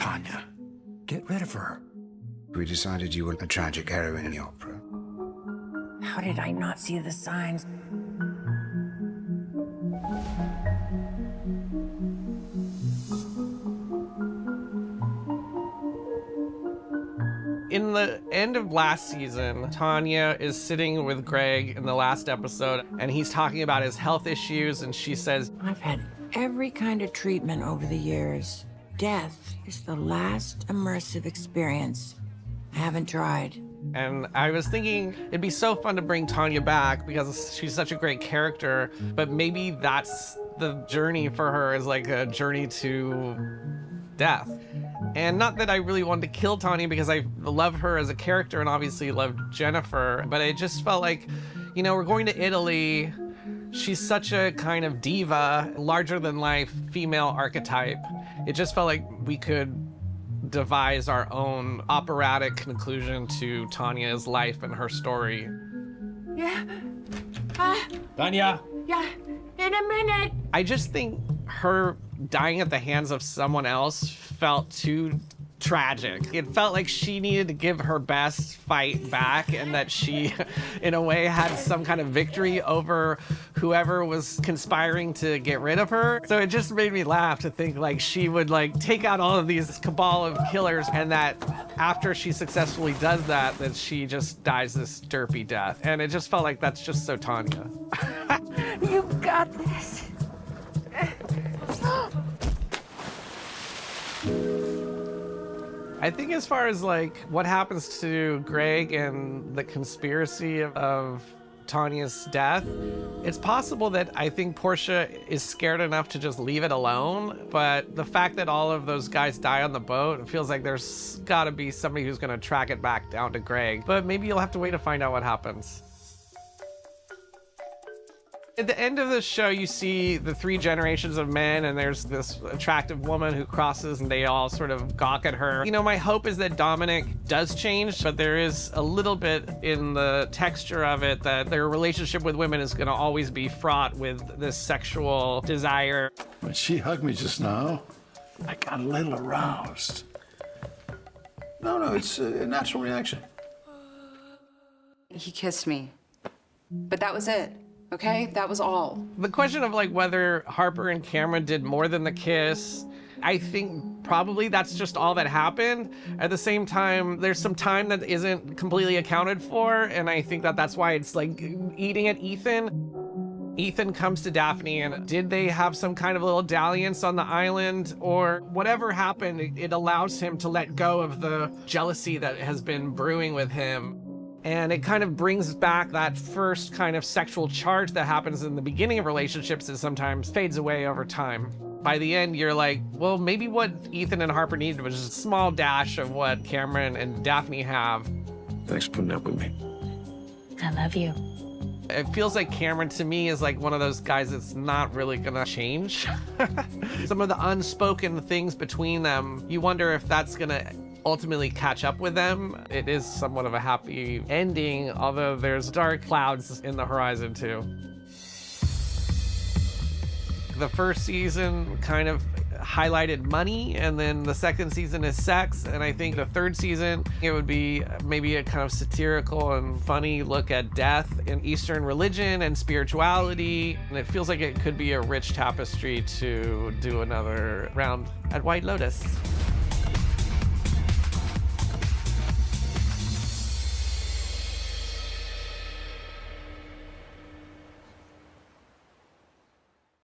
Tanya, get rid of her. We decided you were a tragic heroine in the opera. How did I not see the signs? In the end of last season, Tanya is sitting with Greg in the last episode, and he's talking about his health issues, and she says, I've had every kind of treatment over the years. Death is the last immersive experience I haven't tried. and I was thinking it'd be so fun to bring Tanya back because she's such a great character, but maybe that's the journey for her, is like a journey to death. And not that I really wanted to kill Tanya, because I love her as a character and obviously loved Jennifer, but it just felt like, you know, we're going to Italy. She's such a kind of diva, larger than life female archetype. It just felt like we could devise our own operatic conclusion to Tanya's life and her story. Yeah. Tanya! Yeah, in a minute. I just think her dying at the hands of someone else felt too tragic. It felt like she needed to give her best fight back, and that she, in a way, had some kind of victory over whoever was conspiring to get rid of her. So it just made me laugh to think like she would like take out all of these cabal of killers, and that after she successfully does that, that she just dies this derpy death. And it just felt like that's just so Tanya. You got this. I think as far as like what happens to Greg and the conspiracy of Tanya's death, it's possible that I think Portia is scared enough to just leave it alone. But the fact that all of those guys die on the boat, it feels like there's gotta be somebody who's gonna track it back down to Greg. But maybe you'll have to wait to find out what happens. At the end of the show, you see the three generations of men, and there's this attractive woman who crosses, and they all sort of gawk at her. You know, my hope is that Dominic does change, but there is a little bit in the texture of it that their relationship with women is going to always be fraught with this sexual desire. When she hugged me just now, I got a little aroused. No, it's a natural reaction. He kissed me, but that was it. Okay, that was all. The question of like whether Harper and Cameron did more than the kiss, I think probably that's just all that happened. At the same time, there's some time that isn't completely accounted for, and I think that that's why it's like eating at Ethan. Ethan comes to Daphne, and did they have some kind of little dalliance on the island, or whatever happened, it allows him to let go of the jealousy that has been brewing with him. And it kind of brings back that first kind of sexual charge that happens in the beginning of relationships that sometimes fades away over time. By the end, you're like, well, maybe what Ethan and Harper needed was just a small dash of what Cameron and Daphne have. Thanks for putting up with me. I love you. It feels like Cameron, to me, is like one of those guys that's not really gonna change. Some of the unspoken things between them, you wonder if that's gonna ultimately catch up with them. It is somewhat of a happy ending, although there's dark clouds in the horizon too. The first season kind of highlighted money, and then the second season is sex, and I think the third season, it would be maybe a kind of satirical and funny look at death in Eastern religion and spirituality, and it feels like it could be a rich tapestry to do another round at White Lotus.